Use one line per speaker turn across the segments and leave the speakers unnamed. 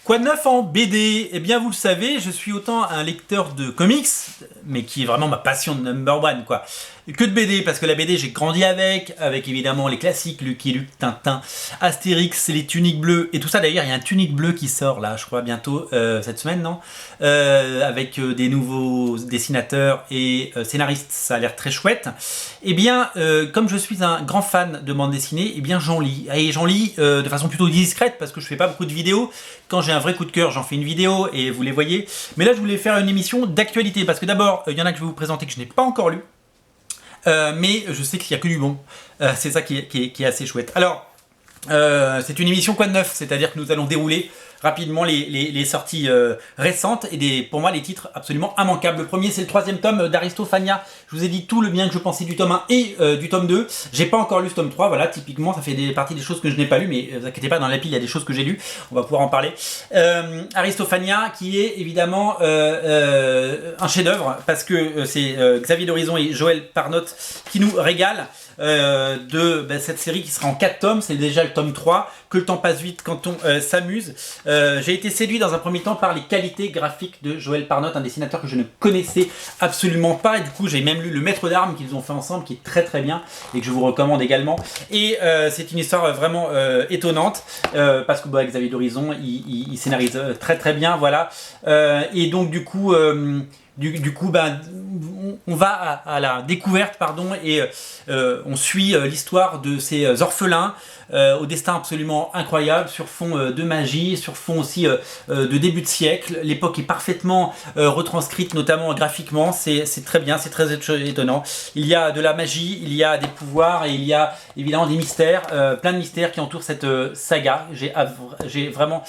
Quoi de neuf en BD? Eh bien, vous le savez, je suis autant un lecteur de comics, mais qui est vraiment ma passion de number one, quoi, que de BD, parce que la BD, j'ai grandi avec évidemment les classiques, Lucky Luke, Tintin, Astérix, les tuniques bleues, et tout ça. D'ailleurs, il y a un tunique bleu qui sort, là, je crois, bientôt, cette semaine, non avec des nouveaux dessinateurs et scénaristes, ça a l'air très chouette. Eh bien, comme je suis un grand fan de bande dessinée, eh bien, j'en lis. Et j'en lis de façon plutôt discrète, parce que je fais pas beaucoup de vidéos. Quand j'ai un vrai coup de cœur, j'en fais une vidéo et vous les voyez. Mais là, je voulais faire une émission d'actualité parce que d'abord, il y en a que je vais vous présenter que je n'ai pas encore lu. Mais je sais qu'il n'y a que du bon. C'est ça qui est assez chouette. Alors, c'est une émission quoi de neuf, c'est-à-dire que nous allons dérouler rapidement les sorties récentes et pour moi les titres absolument immanquables. Le premier, c'est le 3e tome d'Aristophania. Je vous ai dit tout le bien que je pensais du tome 1 et du tome 2. J'ai pas encore lu ce tome 3, voilà, typiquement ça fait partie des choses que je n'ai pas lu, mais vous inquiétez pas, dans la pile il y a des choses que j'ai lues, on va pouvoir en parler. Aristophania qui est évidemment un chef-d'œuvre parce que c'est Xavier Dorizon et Joël Parnotte qui nous régalent. De cette série qui sera en 4 tomes, c'est déjà le tome 3, que le temps passe vite quand on s'amuse. J'ai été séduit dans un premier temps par les qualités graphiques de Joël Parnotte, un dessinateur que je ne connaissais absolument pas, et du coup j'ai même lu Le Maître d'Armes qu'ils ont fait ensemble, qui est très très bien, et que je vous recommande également. Et c'est une histoire vraiment étonnante, parce que Xavier Dorizon, il scénarise très très bien, voilà. Et donc du coup... on va à la découverte, et on suit l'histoire de ces orphelins au destin absolument incroyable, sur fond de magie, sur fond aussi de début de siècle. L'époque est parfaitement retranscrite, notamment graphiquement, c'est très bien, c'est très étonnant. Il y a de la magie, il y a des pouvoirs et il y a évidemment des mystères, plein de mystères qui entourent cette saga. J'ai vraiment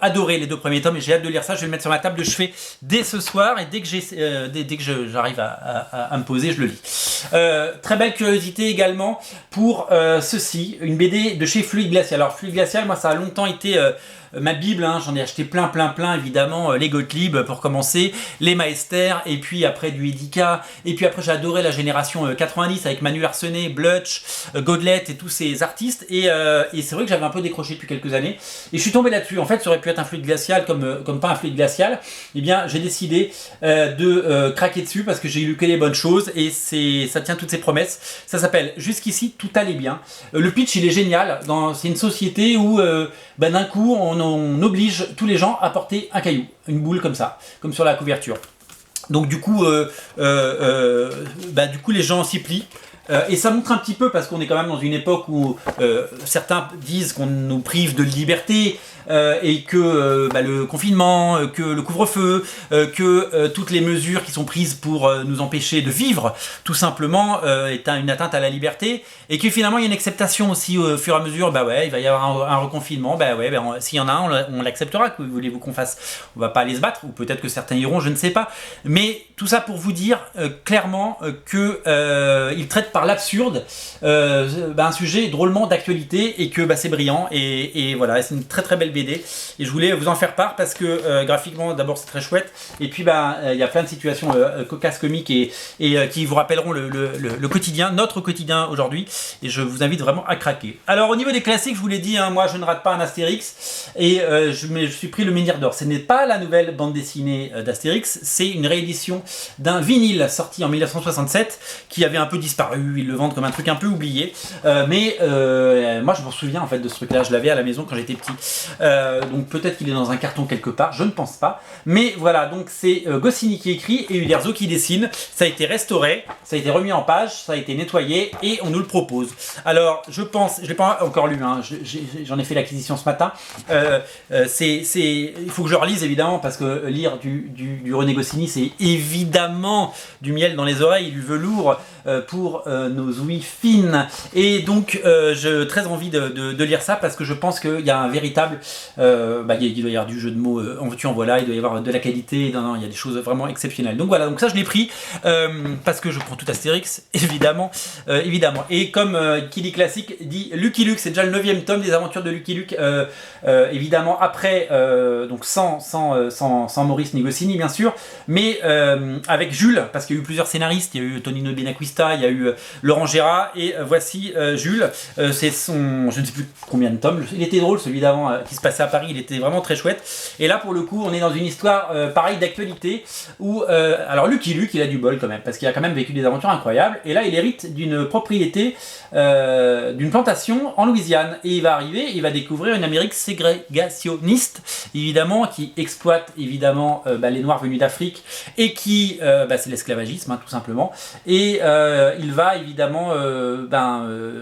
adoré les 2 premiers tomes et j'ai hâte de lire ça. Je vais le mettre sur ma table de chevet dès ce soir et dès que j'arrive à me poser, je le lis. Très belle curiosité également pour ceci, une BD de chez Fluide Glacial. Alors Fluide Glacial, moi ça a longtemps été ma bible, hein. J'en ai acheté plein évidemment, les Gottlieb pour commencer, les Maester, et puis après du Edica, et puis après j'ai adoré la génération 90 avec Manu Arsenet, Blutch, Godlet et tous ces artistes, et c'est vrai que j'avais un peu décroché depuis quelques années, et je suis tombé là-dessus. En fait ça aurait pu être un Fluide Glacial comme pas un Fluide Glacial, et bien j'ai décidé de craquer dessus parce que j'ai lu que les bonnes choses, et ça tient toutes ses promesses. Ça s'appelle Jusqu'ici tout allait bien. Le pitch il est génial, c'est une société où d'un coup on oblige tous les gens à porter un caillou, une boule comme ça, comme sur la couverture. Donc du coup les gens s'y plient. Et ça montre un petit peu, parce qu'on est quand même dans une époque où certains disent qu'on nous prive de liberté, et que le confinement, que le couvre-feu, que toutes les mesures qui sont prises pour nous empêcher de vivre, tout simplement, est une atteinte à la liberté, et que finalement il y a une acceptation aussi au fur et à mesure. Il va y avoir un reconfinement, s'il y en a un, on l'acceptera. Que voulez-vous qu'on fasse? On va pas aller se battre, ou peut-être que certains iront, je ne sais pas. Mais tout ça pour vous dire clairement que il traite par l'absurde un sujet drôlement d'actualité, et que c'est brillant, et voilà, c'est une très très belle BD, et je voulais vous en faire part parce que graphiquement d'abord c'est très chouette, et puis il y a plein de situations cocasses, comiques, et qui vous rappelleront le quotidien, notre quotidien aujourd'hui, et je vous invite vraiment à craquer. Alors au niveau des classiques, je vous l'ai dit, moi je ne rate pas un Astérix, et je suis pris le Menhir d'Or. Ce n'est pas la nouvelle bande dessinée d'Astérix, c'est une réédition d'un vinyle sorti en 1967 qui avait un peu disparu. Ils le vendent comme un truc un peu oublié, mais moi je me souviens en fait de ce truc là, je l'avais à la maison quand j'étais petit, donc peut-être qu'il est dans un carton quelque part, je ne pense pas, mais voilà. Donc c'est Goscinny qui écrit et Uderzo qui dessine. Ça a été restauré, ça a été remis en page, ça a été nettoyé, et on nous le propose. Alors je pense, je l'ai pas encore lu, hein, j'en ai fait l'acquisition ce matin, il faut que je relise évidemment, parce que lire du René Goscinny, c'est évidemment du miel dans les oreilles, du velours pour nos ouïes fines, et donc j'ai très envie de lire ça, parce que je pense qu'il y a un véritable il doit y avoir du jeu de mots en veux-tu en voilà, il doit y avoir de la qualité, il y a des choses vraiment exceptionnelles. Donc voilà, donc ça je l'ai pris parce que je prends tout Astérix, évidemment, et comme qui dit classique dit Lucky Luke, c'est déjà le 9e tome des aventures de Lucky Luke, évidemment après, donc sans Maurice ni Goscinny bien sûr, mais avec Jules, parce qu'il y a eu plusieurs scénaristes, il y a eu Tonino Benacquista, il y a eu Laurent Gérard, et voici Jules, c'est son, je ne sais plus combien de tomes, il était drôle celui d'avant qui se passait à Paris, il était vraiment très chouette, et là pour le coup on est dans une histoire pareille d'actualité, où, alors Lucky Luke il a du bol quand même, parce qu'il a quand même vécu des aventures incroyables, et là il hérite d'une propriété, d'une plantation en Louisiane, et il va arriver, il va découvrir une Amérique ségrégationniste, évidemment, qui exploite évidemment les Noirs venus d'Afrique, et qui, c'est l'esclavagisme, hein, tout simplement, et il va évidemment,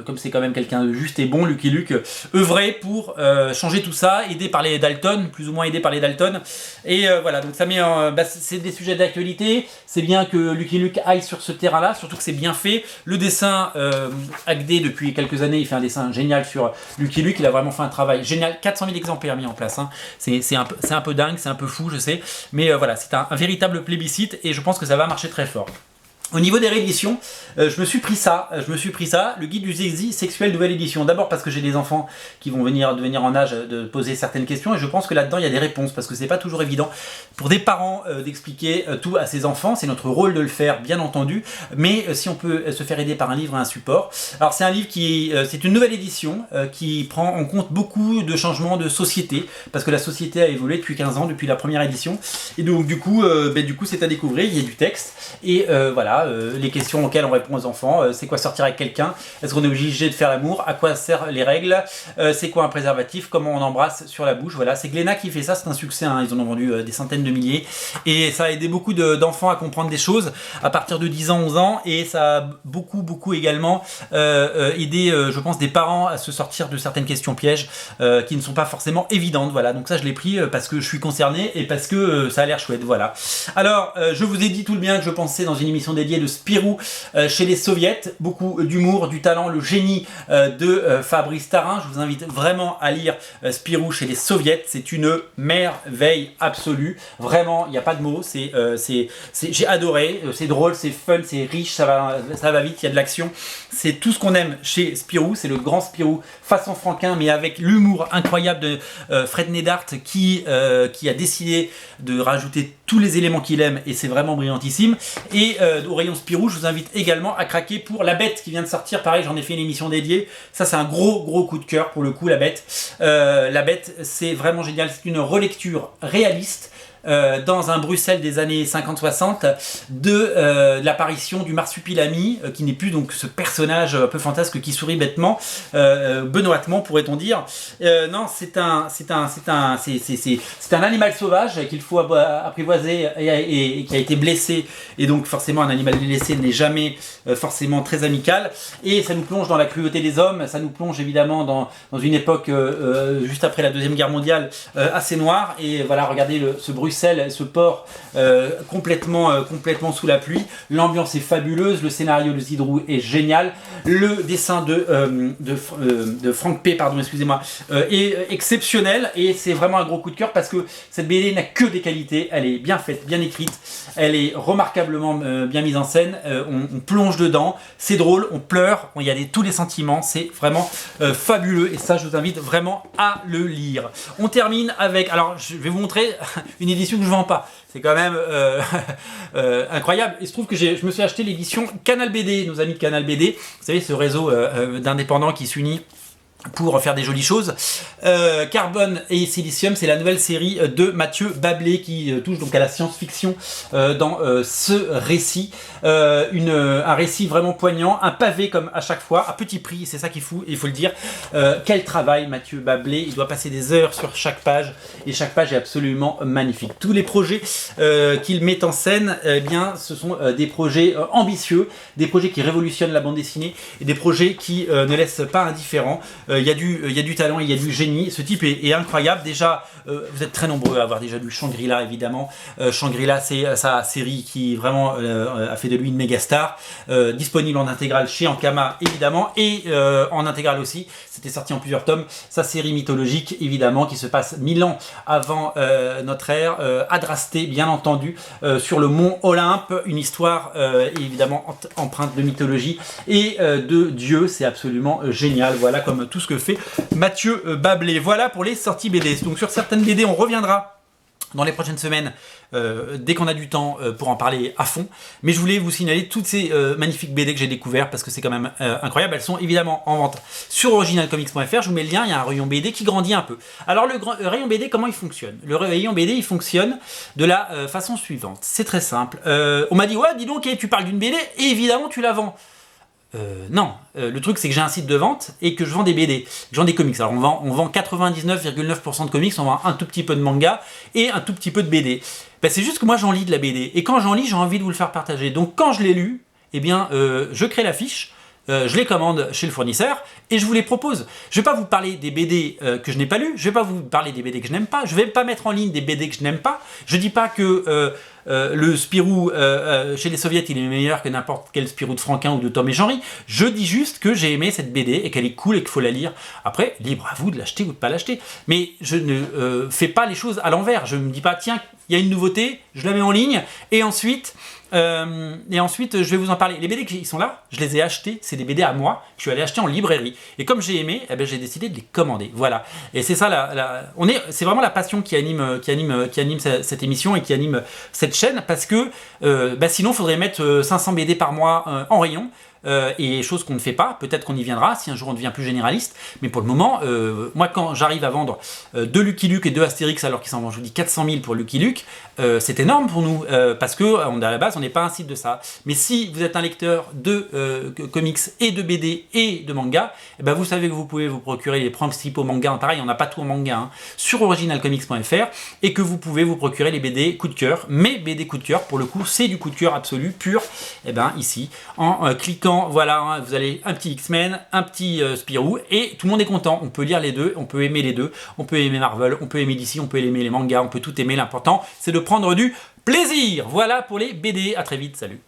comme c'est quand même quelqu'un de juste et bon, Lucky Luke, œuvrer pour changer tout ça, aidé par les Dalton, plus ou moins aidé par les Dalton, et voilà, donc ça met c'est des sujets d'actualité, c'est bien que Lucky Luke aille sur ce terrain-là, surtout que c'est bien fait, le dessin, Agdé depuis quelques années, il fait un dessin génial sur Lucky Luke, il a vraiment fait un travail génial, 400 000 exemplaires mis en place, hein. C'est un peu dingue, c'est un peu fou, je sais, mais voilà, c'est un véritable plébiscite, et je pense que ça va marcher très fort. Au niveau des rééditions, je me suis pris ça, le guide du zizi sexuel nouvelle édition. D'abord parce que j'ai des enfants qui vont devenir en âge de poser certaines questions, et je pense que là-dedans il y a des réponses, parce que c'est pas toujours évident pour des parents d'expliquer tout à ses enfants. C'est notre rôle de le faire, bien entendu, mais si on peut se faire aider par un livre et un support. Alors c'est un livre c'est une nouvelle édition qui prend en compte beaucoup de changements de société, parce que la société a évolué depuis 15 ans, depuis la première édition, et donc du coup c'est à découvrir, il y a du texte, et voilà. Les questions auxquelles on répond aux enfants, c'est quoi sortir avec quelqu'un, est-ce qu'on est obligé de faire l'amour, à quoi servent les règles, c'est quoi un préservatif, comment on embrasse sur la bouche, voilà, c'est Glénat qui fait ça, c'est un succès, hein. Ils en ont vendu des centaines de milliers, et ça a aidé beaucoup d'enfants à comprendre des choses à partir de 10 ans, 11 ans, et ça a beaucoup également aidé, je pense, des parents à se sortir de certaines questions pièges qui ne sont pas forcément évidentes, voilà, donc ça je l'ai pris parce que je suis concerné, et parce que ça a l'air chouette, voilà. Alors, je vous ai dit tout le bien que je pensais dans une émission dédiée de Spirou chez les Soviets, beaucoup d'humour, du talent, le génie de Fabrice Tarin. Je vous invite vraiment à lire Spirou chez les Soviets, c'est une merveille absolue, vraiment, il n'y a pas de mots, j'ai adoré, c'est drôle, c'est fun, c'est riche, ça va vite, il y a de l'action, c'est tout ce qu'on aime chez Spirou, c'est le grand Spirou façon Franquin, mais avec l'humour incroyable de Fred Neddart qui a décidé de rajouter tous les éléments qu'il aime, et c'est vraiment brillantissime. Et au rayon Spirou, je vous invite également à craquer pour La Bête qui vient de sortir, pareil, j'en ai fait une émission dédiée, ça c'est un gros coup de cœur pour le coup, La Bête. La Bête, c'est vraiment génial, c'est une relecture réaliste dans un Bruxelles des années 50-60 de l'apparition du marsupilami, qui n'est plus donc ce personnage un peu fantasque qui sourit bêtement, benoîtement pourrait-on dire. Non, c'est un animal sauvage qu'il faut apprivoiser et qui a été blessé, et donc forcément un animal blessé n'est jamais forcément très amical, et ça nous plonge dans la cruauté des hommes, ça nous plonge évidemment dans une époque juste après la Deuxième Guerre mondiale assez noire, et voilà, regardez ce Bruxelles, ce port complètement sous la pluie, l'ambiance est fabuleuse, le scénario de Zidrou est génial, le dessin de Franck P, pardon, excusez-moi, est exceptionnel, et c'est vraiment un gros coup de cœur parce que cette BD n'a que des qualités, elle est bien faite, bien écrite, elle est remarquablement bien mise en scène, on plonge dedans, c'est drôle, on pleure, il y a tous les sentiments, c'est vraiment fabuleux, et ça je vous invite vraiment à le lire. On termine avec, alors je vais vous montrer une édition que je ne vends pas, c'est quand même incroyable. Il se trouve que je me suis acheté l'édition Canal BD, nos amis de Canal BD, vous savez, ce réseau d'indépendants qui s'unit pour faire des jolies choses. Carbone et Silicium, c'est la nouvelle série de Mathieu Bablé qui touche donc à la science-fiction dans ce récit. Un récit vraiment poignant, un pavé comme à chaque fois, à petit prix, c'est ça qui est fou, il faut le dire. Quel travail Mathieu Bablé, il doit passer des heures sur chaque page, et chaque page est absolument magnifique. Tous les projets qu'il met en scène, eh bien, ce sont des projets ambitieux, des projets qui révolutionnent la bande dessinée, et des projets qui ne laissent pas indifférents. Il y a du talent, il y a du génie. Ce type est incroyable. Déjà, vous êtes très nombreux à avoir déjà lu Shangri-La, évidemment. Shangri-La, c'est sa série qui vraiment a fait de lui une méga star. Disponible en intégrale chez Ankama, évidemment, et en intégrale aussi. C'était sorti en plusieurs tomes. Sa série mythologique, évidemment, qui se passe 1000 ans avant notre ère. Adrasté, bien entendu, sur le mont Olympe. Une histoire, évidemment, empreinte de mythologie et de Dieu. C'est absolument génial. Voilà, comme tout ce que fait Mathieu Bablé. Voilà pour les sorties BD. Donc sur certaines BD, on reviendra dans les prochaines semaines, dès qu'on a du temps pour en parler à fond. Mais je voulais vous signaler toutes ces magnifiques BD que j'ai découvertes parce que c'est quand même incroyable. Elles sont évidemment en vente sur originalcomics.fr. Je vous mets le lien, il y a un rayon BD qui grandit un peu. Alors le rayon BD, comment il fonctionne? Le rayon BD, il fonctionne de la façon suivante. C'est très simple. On m'a dit, ouais, dis donc, tu parles d'une BD et évidemment tu la vends. Non, le truc c'est que j'ai un site de vente et que je vends des BD, je vends des comics. Alors on vend 99,9% de comics, on vend un tout petit peu de manga et un tout petit peu de BD. Ben, c'est juste que moi j'en lis de la BD et quand j'en lis j'ai envie de vous le faire partager. Donc quand je l'ai lu, eh bien je crée la fiche, je les commande chez le fournisseur et je vous les propose. Je vais pas vous parler des BD que je n'ai pas lues, je vais pas vous parler des BD que je n'aime pas, je vais pas mettre en ligne des BD que je n'aime pas. Je dis pas que le Spirou chez les soviets il est meilleur que n'importe quel Spirou de Franquin ou de Tom et Jean-Ry. Je dis juste que j'ai aimé cette BD et qu'elle est cool et qu'il faut la lire. Après, libre à vous de l'acheter ou de pas l'acheter. Mais je ne fais pas les choses à l'envers. Je me dis pas tiens, il y a une nouveauté, je la mets en ligne et ensuite je vais vous en parler. Les BD qui sont là, je les ai achetés, c'est des BD à moi, je suis allé acheter en librairie. Et comme j'ai aimé, eh ben, j'ai décidé de les commander. Voilà. Et c'est ça, c'est vraiment la passion qui anime cette émission et qui anime cette chaîne, parce que sinon, il faudrait mettre 500 BD par mois en rayon. Et chose qu'on ne fait pas, peut-être qu'on y viendra si un jour on devient plus généraliste, mais pour le moment, moi quand j'arrive à vendre 2 Lucky Luke et 2 Astérix alors qu'ils s'en vendent, je vous dis 400 000 pour Lucky Luke, c'est énorme pour nous, parce que à la base on n'est pas un site de ça. Mais si vous êtes un lecteur de comics et de BD et de manga, eh ben vous savez que vous pouvez vous procurer les principaux mangas, pareil on n'a pas tout en manga, hein, sur originalcomics.fr, et que vous pouvez vous procurer les BD coup de cœur. Mais BD coup de cœur, pour le coup c'est du coup de cœur absolu, pur, et ben ici, en cliquant. Voilà, hein, vous allez un petit X-Men, un petit Spirou, et tout le monde est content. On peut lire les deux, on peut aimer les deux, on peut aimer Marvel, on peut aimer DC, on peut aimer les mangas, on peut tout aimer. L'important, c'est de prendre du plaisir. Voilà pour les BD. À très vite, salut.